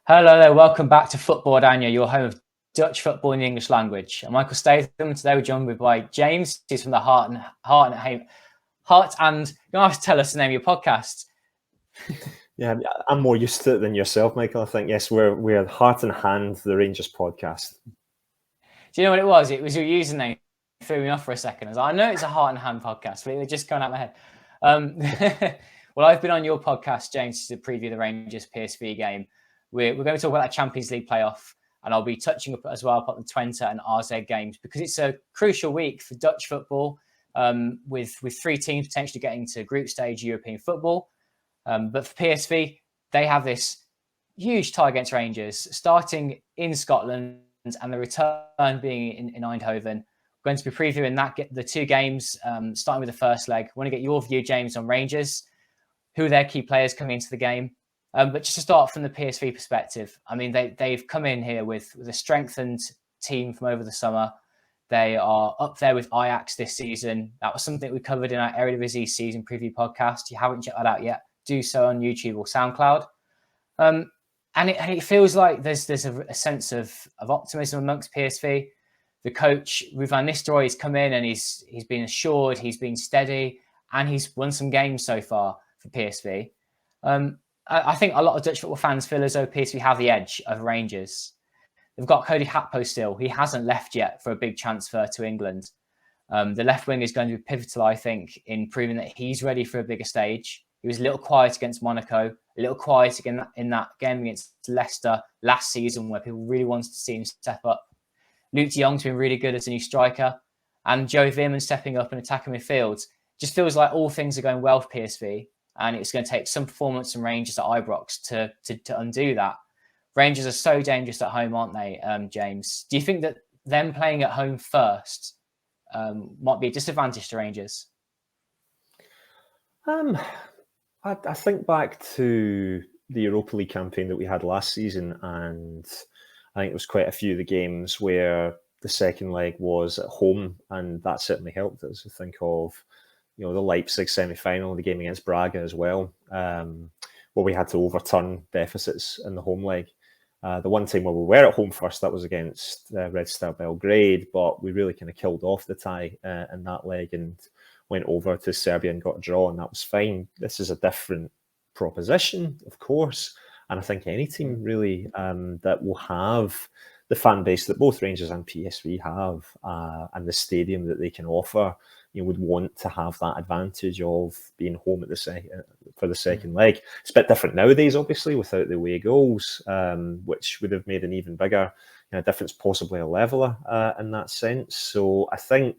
Hello there, welcome back to Football-Oranje, your home of Dutch football in the English language. I'm Michael Statham. Today we're joined by James, who's from the Heart and you don't have to tell us the name of your podcast. Yeah, I'm more used to it than yourself, Michael. I think yes, we're Heart and Hand, the Rangers podcast. Do you know what it was? It was your username. It threw me off for a second. I was like, I know it's a Heart and Hand podcast, but it was just going out of my head. Well, I've been on your podcast, James, to preview the Rangers PSV game. We're going to talk about that Champions League playoff, and I'll be touching up as well about the Twente and RZ games because it's a crucial week for Dutch football, with three teams potentially getting to group stage European football. But for PSV, they have this huge tie against Rangers, starting in Scotland and the return being in Eindhoven. We're going to be previewing the two games, starting with the first leg. I want to get your view, James, on Rangers, who are their key players coming into the game. But just to start from the PSV perspective, I mean, they've come in here with a strengthened team from over the summer. They are up there with Ajax this season. That was something we covered in our Eredivisie season preview podcast. You haven't checked that out yet, do so on YouTube or SoundCloud. And it feels like there's a sense of optimism amongst PSV. The coach, Ruud van Nistelrooy, has come in and he's been assured, he's been steady, and he's won some games so far for PSV. I think a lot of Dutch football fans feel as though PSV have the edge over Rangers. They've got Cody Gakpo still. He hasn't left yet for a big transfer to England. The left wing is going to be pivotal, I think, in proving that he's ready for a bigger stage. He was a little quiet against Monaco, a little quiet again in that game against Leicester last season where people really wanted to see him step up. Luke de Jong's been really good as a new striker. And Joe Veerman stepping up and attacking midfield. Just feels like all things are going well for PSV. And it's going to take some performance from Rangers at Ibrox to undo that. Rangers are so dangerous at home, aren't they, James? Do you think that them playing at home first might be a disadvantage to Rangers? I think back to the Europa League campaign that we had last season, and I think it was quite a few of the games where the second leg was at home, and that certainly helped us. I think of the Leipzig semi-final, the game against Braga as well, where we had to overturn deficits in the home leg. The one time where we were at home first, that was against Red Star Belgrade, but we really kind of killed off the tie in that leg and went over to Serbia and got a draw, and that was fine. This is a different proposition, of course, and I think any team really that will have the fan base that both Rangers and PSV have and the stadium that they can offer, would want to have that advantage of being home at for the second leg. It's a bit different nowadays, obviously, without the away goals, which would have made an even bigger difference, possibly a leveller in that sense. So I think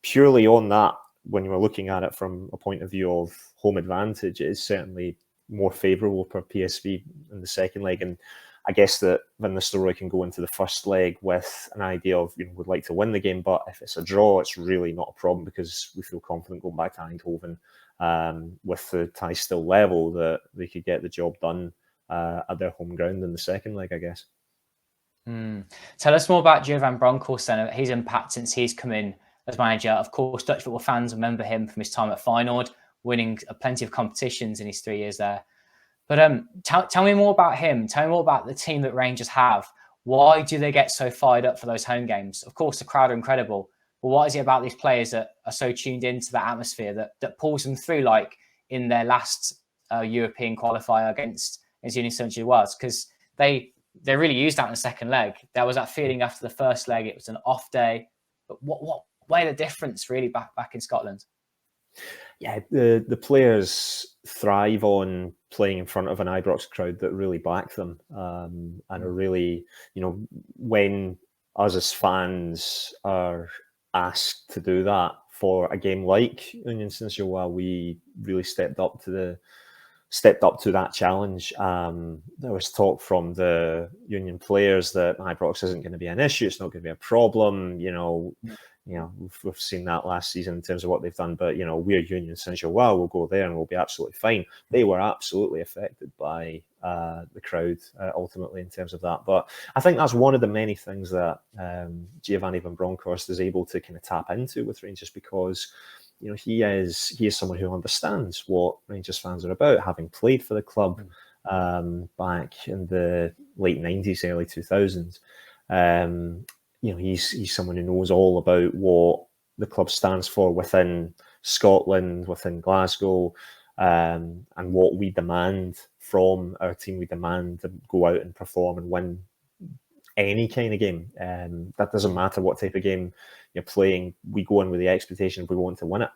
purely on that, when you were looking at it from a point of view of home advantage, it is certainly more favourable for PSV in the second leg. And I guess that Van Nistelrooy can go into the first leg with an idea of, would like to win the game, but if it's a draw, it's really not a problem because we feel confident going back to Eindhoven with the tie still level that they could get the job done at their home ground in the second leg, I guess. Tell us more about Gio van Bronckhorst and his impact since he's come in as manager. Of course, Dutch football fans remember him from his time at Feyenoord, winning plenty of competitions in his 3 years there. But tell me more about him. Tell me more about the team that Rangers have. Why do they get so fired up for those home games? Of course, the crowd are incredible. But what is it about these players that are so tuned into that atmosphere that pulls them through, like in their last European qualifier against Union Saint-Gilloise? Because they really used that in the second leg. There was that feeling after the first leg. It was an off day. But what the difference really back in Scotland? Yeah, the players thrive on playing in front of an Ibrox crowd that really back them and are really, when us as fans are asked to do that for a game like Union Saint-Gilloise, we really stepped up to that challenge. There was talk from the Union players that Ibrox isn't going to be an issue, it's not going to be a problem, we've seen that last season in terms of what they've done, but we're Union Saint-Gilloise, we'll go there and we'll be absolutely fine. They were absolutely affected by the crowd ultimately in terms of that. But I think that's one of the many things that Gio van Bronckhorst is able to kind of tap into with Rangers, because he is someone who understands what Rangers fans are about, having played for the club. back in the late 90s, early 2000s. He's someone who knows all about what the club stands for within Scotland, within Glasgow, and what we demand from our team. We demand to go out and perform and win any kind of game. That doesn't matter what type of game you're playing. We go in with the expectation we want to win it,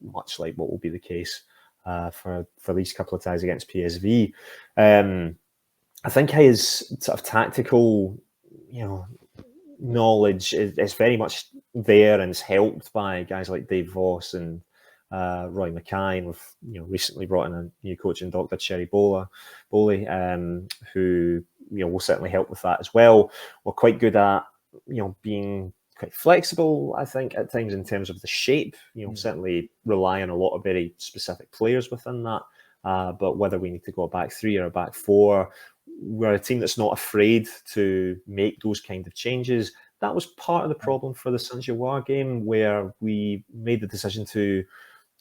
much like what will be the case for these couple of ties against PSV. I think his sort of tactical, knowledge is very much there and is helped by guys like Dave Voss and Roy Mackay, and we've recently brought in a new coach in Dr. Cherry Bowley, who will certainly help with that as well. We're quite good at being quite flexible, I think, at times in terms of the shape. Certainly rely on a lot of very specific players within that. But whether we need to go a back three or a back four, we're a team that's not afraid to make those kind of changes. That was part of the problem for the Saint-Gilloise game, where we made the decision to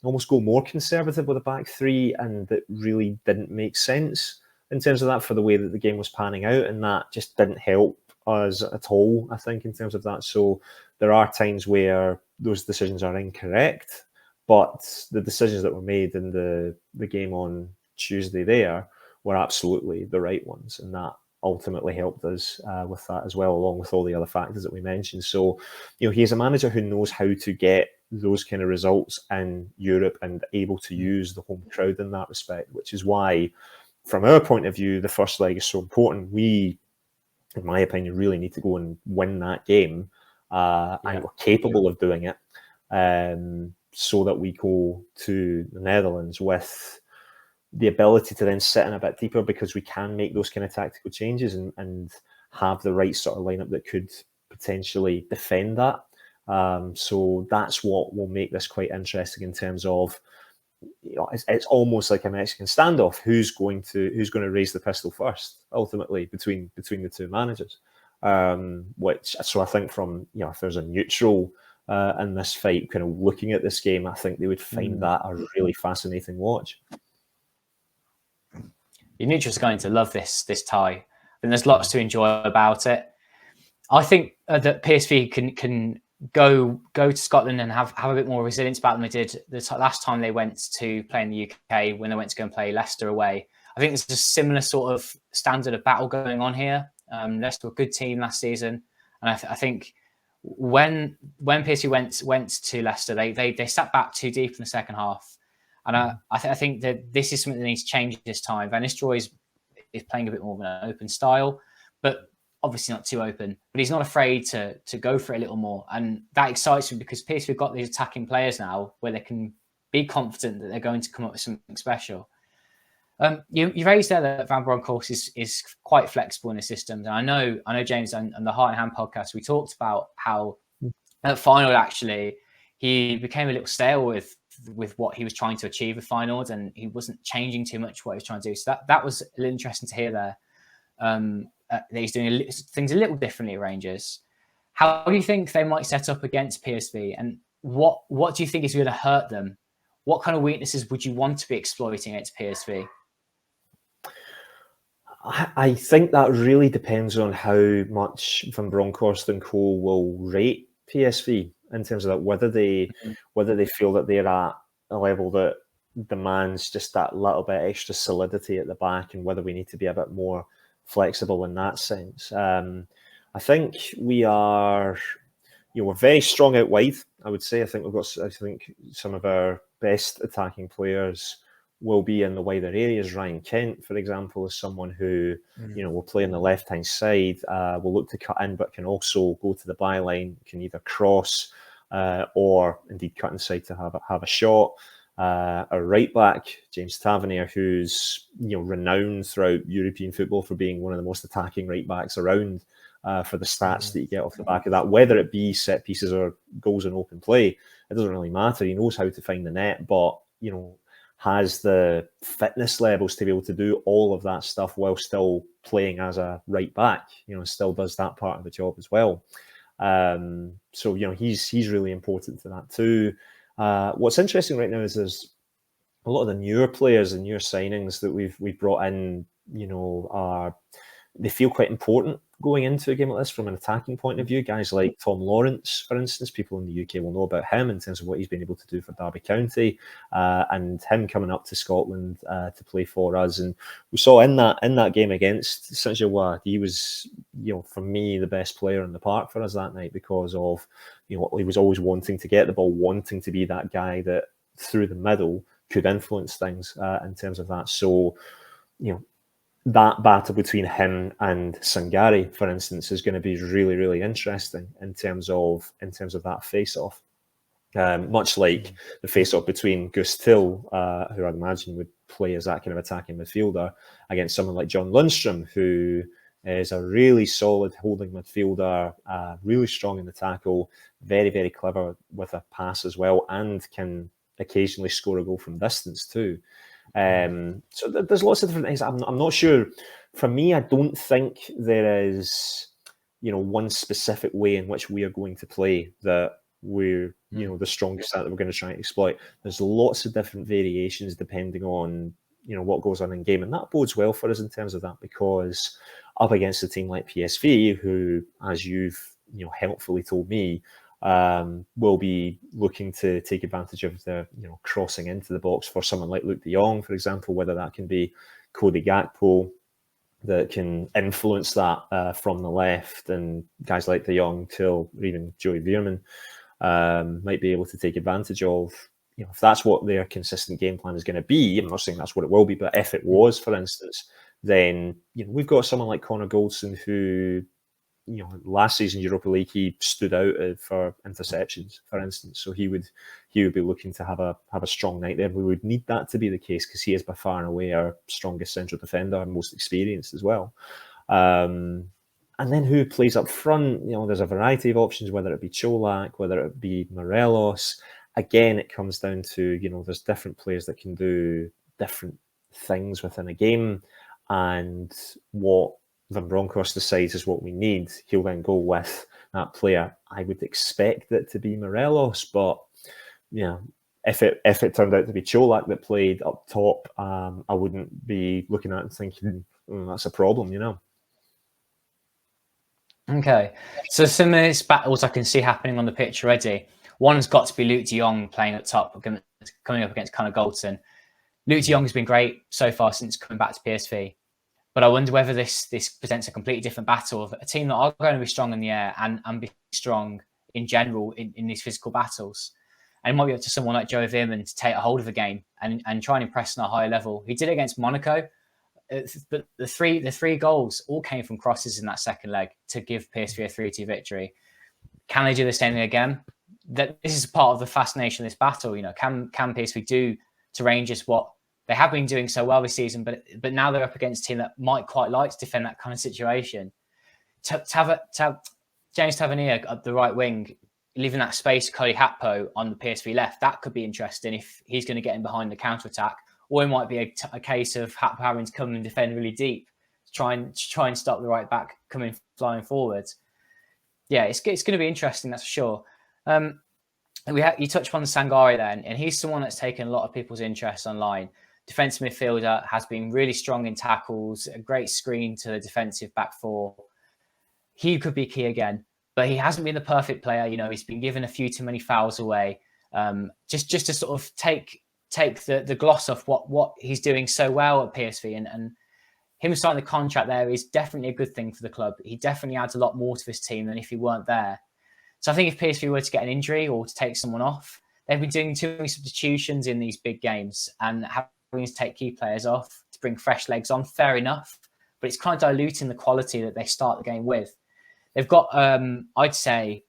almost go more conservative with a back three, and that really didn't make sense in terms of that for the way that the game was panning out, and that just didn't help us at all, I think, in terms of that. So there are times where those decisions are incorrect, but the decisions that were made in the game on Tuesday there were absolutely the right ones, and that ultimately helped us with that as well, along with all the other factors that we mentioned. So, he's a manager who knows how to get those kind of results in Europe and able to use the home crowd in that respect, which is why, from our point of view, the first leg is so important. We, in my opinion, really need to go and win that game, and we're capable of doing it, so that we go to the Netherlands with the ability to then sit in a bit deeper, because we can make those kind of tactical changes and have the right sort of lineup that could potentially defend that. So that's what will make this quite interesting in terms of, it's almost like a Mexican standoff. Who's going to raise the pistol first, ultimately, between the two managers? So I think from, if there's a neutral in this fight, kind of looking at this game, I think they would find that a really fascinating watch. Your neutral's going to love this tie, and there's lots to enjoy about it. I think that PSV can go to Scotland and have a bit more resilience about them. They did the last time they went to play in the UK, when they went to go and play Leicester away. I think there's a similar sort of standard of battle going on here. Leicester were a good team last season, and I think when PSV went to Leicester, they sat back too deep in the second half. And I think that this is something that needs to change this time. Van Nistelrooy is playing a bit more of an open style, but obviously not too open. But he's not afraid to go for it a little more. And that excites me, because PSV have got these attacking players now where they can be confident that they're going to come up with something special. You raised there that Van Bronckhorst is quite flexible in his systems. And I know James, on the Heart and Hand podcast, we talked about how at Feyenoord, actually, he became a little stale with what he was trying to achieve with Feyenoord, and he wasn't changing too much what he was trying to do. So that was a little interesting to hear there. That he's doing things a little differently at Rangers. How do you think they might set up against PSV, and what do you think is going to hurt them? What kind of weaknesses would you want to be exploiting against PSV? I think that really depends on how much Van Bronckhorst and co will rate PSV, in terms of that, whether they feel that they're at a level that demands just that little bit extra solidity at the back, and whether we need to be a bit more flexible in that sense. I think we are, we're very strong out wide, I would say. I think some of our best attacking players will be in the wider areas. Ryan Kent, for example, is someone who, will play on the left-hand side, will look to cut in, but can also go to the byline, can either cross or indeed cut inside to have a shot. Our right back, James Tavernier, who's renowned throughout European football for being one of the most attacking right backs around, for the stats that you get off the back of that, whether it be set pieces or goals in open play, it doesn't really matter. He knows how to find the net, but has the fitness levels to be able to do all of that stuff while still playing as a right back. Still does that part of the job as well. So he's really important to that too. What's interesting right now is there's a lot of the newer players and newer signings that we've brought in, they feel quite important going into a game like this from an attacking point of view. Guys like Tom Lawrence, for instance, people in the UK will know about him in terms of what he's been able to do for Derby County, and him coming up to Scotland to play for us. And we saw in that game against Saint-Gilloise, he was, for me, the best player in the park for us that night because of, he was always wanting to get the ball, wanting to be that guy that through the middle could influence things in terms of that. So, that battle between him and Sangari, for instance, is going to be really, really interesting in terms of that face-off. Much like the face-off between Gus Till, who I'd imagine would play as that kind of attacking midfielder, against someone like John Lundstrom, who is a really solid holding midfielder, really strong in the tackle, very, very clever with a pass as well, and can occasionally score a goal from distance too. So there's lots of different things. I'm not sure. For me, I don't think there is, one specific way in which we are going to play that we're, the strongest at that we're going to try and exploit. There's lots of different variations depending on, what goes on in game. And that bodes well for us in terms of that, because up against a team like PSV, who, as you've, helpfully told me, will be looking to take advantage of the crossing into the box for someone like Luke de Jong, for example, whether that can be Cody Gakpo that can influence that from the left, and guys like de Jong, Till, or even Joey Veerman might be able to take advantage of. If that's what their consistent game plan is going to be, I'm not saying that's what it will be, but if it was, for instance, then we've got someone like Connor Goldson who, last season Europa League, he stood out for interceptions, for instance. So he would be looking to have a strong night there. We would need that to be the case because he is by far and away our strongest central defender and most experienced as well. And then who plays up front? There's a variety of options, whether it be Cholak, whether it be Morelos. Again, it comes down to, there's different players that can do different things within a game, and what Van Bronckhorst decides is what we need. He'll then go with that player. I would expect it to be Morelos, but if it turned out to be Cholak that played up top, I wouldn't be looking at it and thinking that's a problem, Okay, so some of these battles I can see happening on the pitch already. One's got to be Luke de Jong playing at top, coming up against Connor Goldson. Luke de Jong has been great so far since coming back to PSV. But I wonder whether this presents a completely different battle of a team that are going to be strong in the air and be strong in general in these physical battles. And it might be up to someone like Joe Veerman to take a hold of a game and try and impress on a higher level. He did it against Monaco, but the three goals all came from crosses in that second leg to give PSV a 3-2 victory. Can they do the same thing again? This is part of the fascination of this battle. Can PSV do to Rangers what they have been doing so well this season, but now they're up against a team that might quite like to defend that kind of situation. To have James Tavernier up the right wing, leaving that space, Cody Gakpo on the PSV left, that could be interesting if he's going to get in behind the counter-attack. Or it might be a case of Gakpo having to come and defend really deep to try and stop the right back coming flying forwards. Yeah, it's going to be interesting, that's for sure. You touched upon Sangari then, and he's someone that's taken a lot of people's interest online. Defensive midfielder, has been really strong in tackles, a great screen to the defensive back four. He could be key again, but he hasn't been the perfect player. He's been given a few too many fouls away. Just to sort of take the gloss off what he's doing so well at PSV, and him signing the contract there is definitely a good thing for the club. He definitely adds a lot more to this team than if he weren't there. So I think if PSV were to get an injury or to take someone off, they've been doing too many substitutions in these big games and having to take key players off to bring fresh legs on. Fair enough, but it's kind of diluting the quality that they start the game with. They've got, I'd say,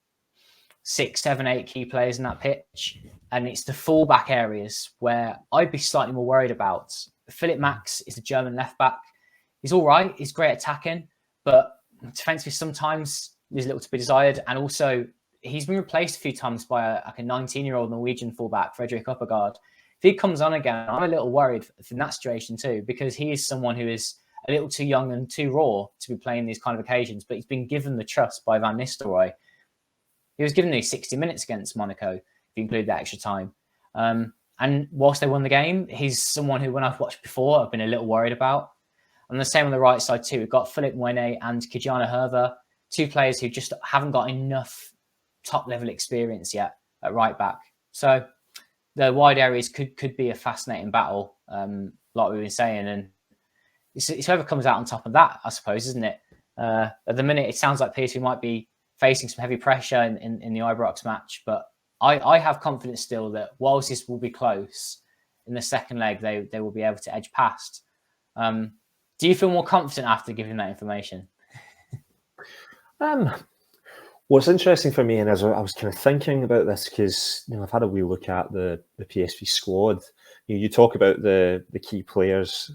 6, 7, 8 key players in that pitch, and it's the fullback areas where I'd be slightly more worried about. Philip Max is the German left back. He's all right. He's great attacking, but defensively sometimes there's little to be desired. And also, he's been replaced a few times by a 19-year-old Norwegian fullback, Fredrik Uppergaard. If he comes on again, I'm a little worried in that situation too, because he is someone who is a little too young and too raw to be playing these kind of occasions, but he's been given the trust by Van Nistelrooy. He was given these 60 minutes against Monaco, if you include that extra time. And And whilst they won the game, he's someone who, when I've watched before, I've been a little worried about. And the same on the right side too. We've got Philip Mwene and Kijana Herver, two players who just haven't got enough top-level experience yet at right back. So the wide areas could be a fascinating battle, like we've been saying. And it's whoever comes out on top of that, I suppose, isn't it? At the minute, it sounds like PSV might be facing some heavy pressure in the Ibrox match, but I have confidence still that whilst this will be close, in the second leg, they will be able to edge past. Do you feel more confident after giving that information? What's interesting for me, and as I was kind of thinking about this, because I've had a wee look at the PSV squad. You talk about the key players,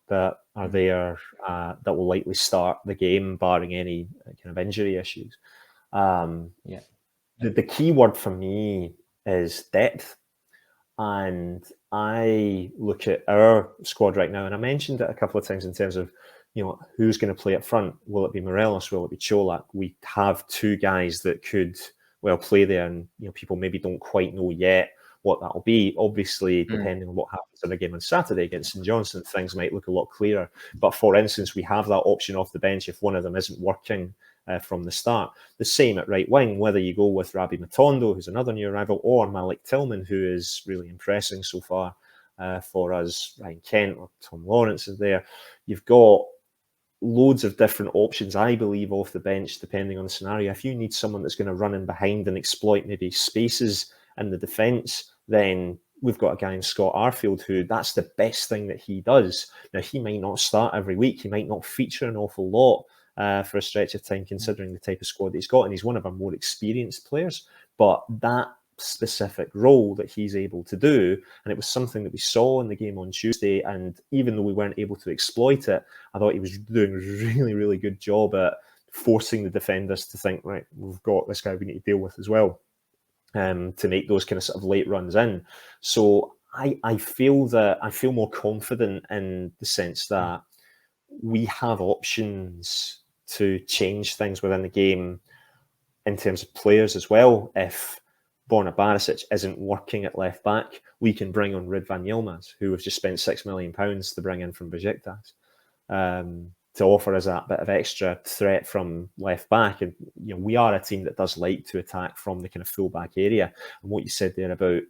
that are there that will likely start the game, barring any kind of injury issues. The key word for me is depth. And I look at our squad right now, and I mentioned it a couple of times in terms of, who's going to play up front. Will it be Morelos? Will it be Čolak? We have two guys that could well play there, and people maybe don't quite know yet what that'll be. Obviously, depending on what happens in the game on Saturday against St Johnstone, things might look a lot clearer. But for instance, we have that option off the bench if one of them isn't working from the start. The same at right wing, whether you go with Rabbi Matondo, who's another new arrival, or Malik Tillman, who is really impressing so far for us. Ryan Kent or Tom Lawrence is there. You've got loads of different options, I believe, off the bench, depending on the scenario. If you need someone that's going to run in behind and exploit maybe spaces in the defence, then we've got a guy in Scott Arfield who that's the best thing that he does. Now, he might not start every week. He might not feature an awful lot for a stretch of time, considering the type of squad that he's got. And he's one of our more experienced players. But that specific role that he's able to do, and it was something that we saw in the game on Tuesday, and even though we weren't able to exploit it, I thought he was doing a really, really good job at forcing the defenders to think, right, we've got this guy we need to deal with as well, to make those kind of sort of late runs in. So I feel more confident in the sense that we have options to change things within the game in terms of players as well. If Borna Barisic isn't working at left back, we can bring on Ridvan Yilmaz, who we've just spent £6 million to bring in from Besiktas, to offer us that bit of extra threat from left back. And we are a team that does like to attack from the kind of full back area. And what you said there about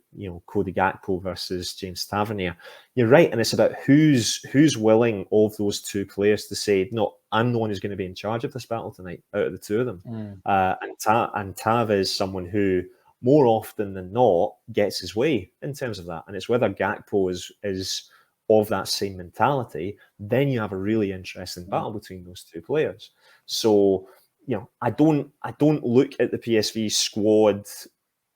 Cody Gakpo versus James Tavernier, you're right. And it's about who's willing of those two players to say, no, I'm the one who's going to be in charge of this battle tonight out of the two of them. And Tav is someone who more often than not gets his way in terms of that. And it's whether Gakpo is of that same mentality, then you have a really interesting battle between those two players. So, I don't look at the PSV squad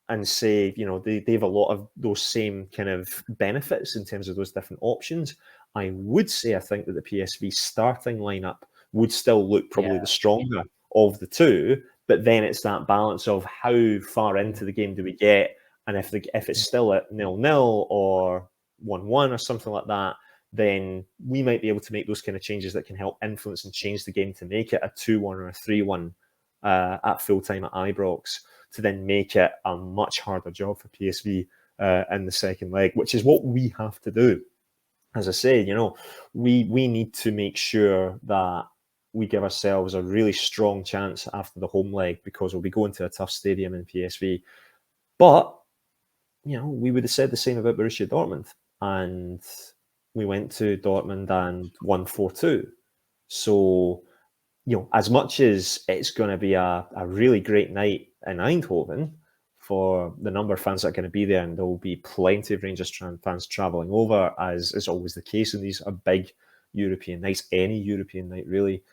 and say, they have a lot of those same kind of benefits in terms of those different options. I would say I think that the PSV starting lineup would still look probably the stronger of the two, but then it's that balance of how far into the game do we get, and if it's still at 0-0 or 1-1 or something like that, then we might be able to make those kind of changes that can help influence and change the game to make it a 2-1 or a 3-1 at full time at Ibrox, to then make it a much harder job for PSV in the second leg, which is what we have to do. As I say, we need to make sure that we give ourselves a really strong chance after the home leg, because we'll be going to a tough stadium in PSV. But we would have said the same about Borussia Dortmund, and we went to Dortmund and won 4-2. So, as much as it's going to be a really great night in Eindhoven for the number of fans that are going to be there, and there will be plenty of Rangers fans travelling over, as is always the case in these big European nights, any European night really.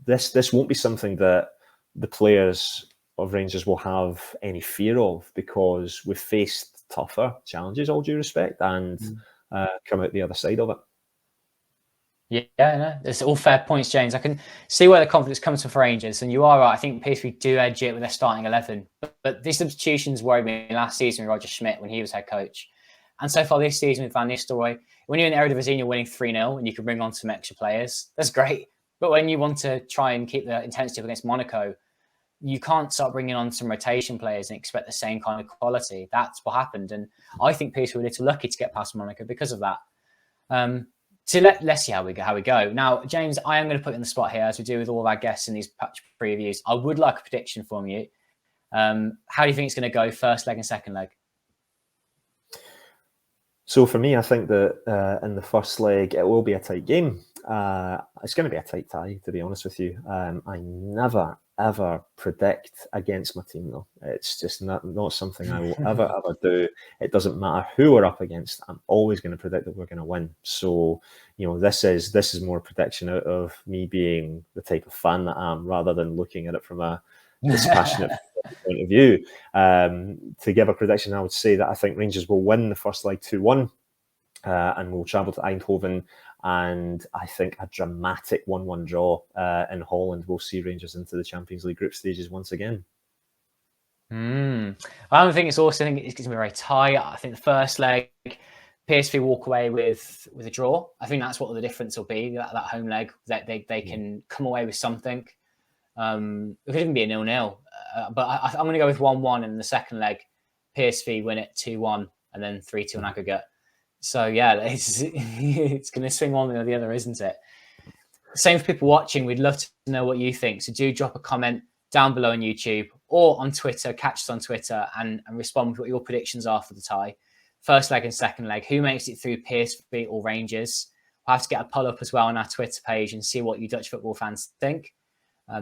This won't be something that the players of Rangers will have any fear of, because we've faced tougher challenges, all due respect, and come out the other side of it. Yeah, no, it's all fair points, James. I can see where the confidence comes from for Rangers, and you are right. I think PSV do edge it with their starting 11, but these substitutions worried me last season with Roger Schmidt when he was head coach, and so far this season with Van Nistelrooy. When you're in the Eredivisie, you're winning 3-0, and you can bring on some extra players. That's great. But when you want to try and keep the intensity up against Monaco, you can't start bringing on some rotation players and expect the same kind of quality. That's what happened. And I think PSV were a little lucky to get past Monaco because of that. So let's see how we go. Now, James, I am going to put you on the spot here, as we do with all of our guests in these patch previews. I would like a prediction from you. How do you think it's going to go, first leg and second leg? So for me, I think that in the first leg, it will be a tight game. It's going to be a tight tie, to be honest with you. I never, ever predict against my team, though. It's just not something I will ever do. It doesn't matter who we're up against. I'm always going to predict that we're going to win. So, this is more a prediction out of me being the type of fan that I am, rather than looking at it from a dispassionate point of view. To give a prediction, I would say that I think Rangers will win the first leg 2-1, and we'll travel to Eindhoven, and I think a dramatic 1-1 draw in Holland will see Rangers into the Champions League group stages once again. I don't think it's also. I think it's going to be very tight. I think the first leg, PSV walk away with a draw. I think that's what the difference will be. That home leg, that they can come away with something. It could even be a 0-0. But I'm going to go with 1-1 in the second leg. PSV win it 2-1 and then 3-2 on aggregate. So yeah, it's going to swing one way or the other, isn't it? Same for people watching. We'd love to know what you think. So do drop a comment down below on YouTube or on Twitter. Catch us on Twitter and respond with what your predictions are for the tie. First leg and second leg. Who makes it through, PSV or Rangers? We'll have to get a poll up as well on our Twitter page and see what you Dutch football fans think.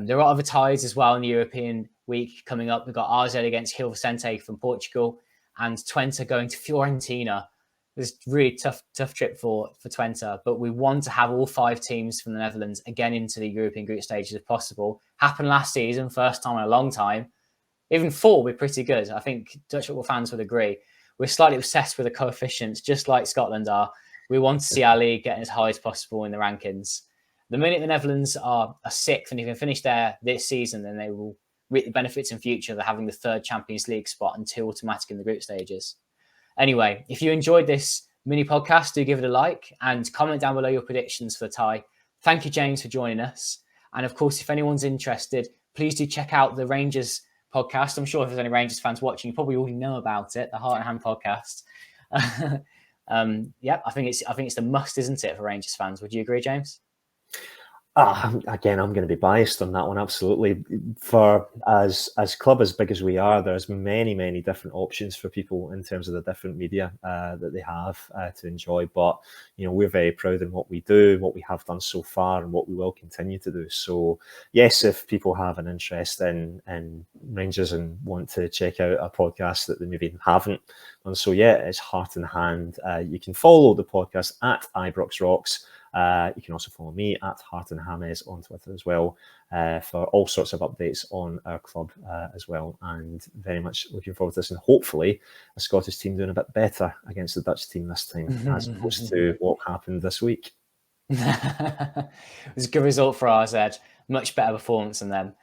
There are other ties as well in the European week coming up. We've got RZ against Gil Vicente from Portugal and Twente going to Fiorentina. It's a really tough trip for Twente, but we want to have all 5 teams from the Netherlands again into the European group stages if possible. Happened last season, first time in a long time. Even 4 would be pretty good. I think Dutch football fans would agree. We're slightly obsessed with the coefficients, just like Scotland are. We want to see our league getting as high as possible in the rankings. The minute the Netherlands are 6th, and if they finish there this season, then they will reap the benefits in future of having the 3rd Champions League spot and 2 automatic in the group stages. Anyway, if you enjoyed this mini podcast, do give it a like and comment down below your predictions for the tie. Thank you, James, for joining us. And of course, if anyone's interested, please do check out the Rangers podcast. I'm sure if there's any Rangers fans watching, you probably already know about it, the Heart and Hand podcast. I think it's the must, isn't it, for Rangers fans? Would you agree, James? Again, I'm going to be biased on that one. Absolutely. For as club as big as we are, there's many different options for people in terms of the different media that they have to enjoy. But we're very proud in what we do, what we have done so far, and what we will continue to do. So yes, if people have an interest in Rangers and want to check out a podcast that they maybe haven't done so yet, it's Heart and Hand. You can follow the podcast at IbroxRocks. You can also follow me at HeartandHandPodcast on Twitter as well for all sorts of updates on our club as well. And very much looking forward to this, and hopefully a Scottish team doing a bit better against the Dutch team this time as opposed to what happened this week. It was a good result for RZ. Much better performance than them.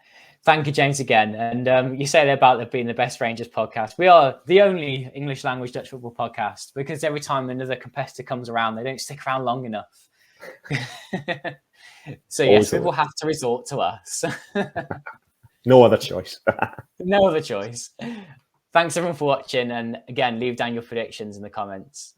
Thank you, James, again. And you say there about it being the best Rangers podcast. We are the only English language Dutch football podcast, because every time another competitor comes around, they don't stick around long enough. So yes, people have to resort to us. No other choice. No other choice. Thanks everyone for watching, and again, leave down your predictions in the comments.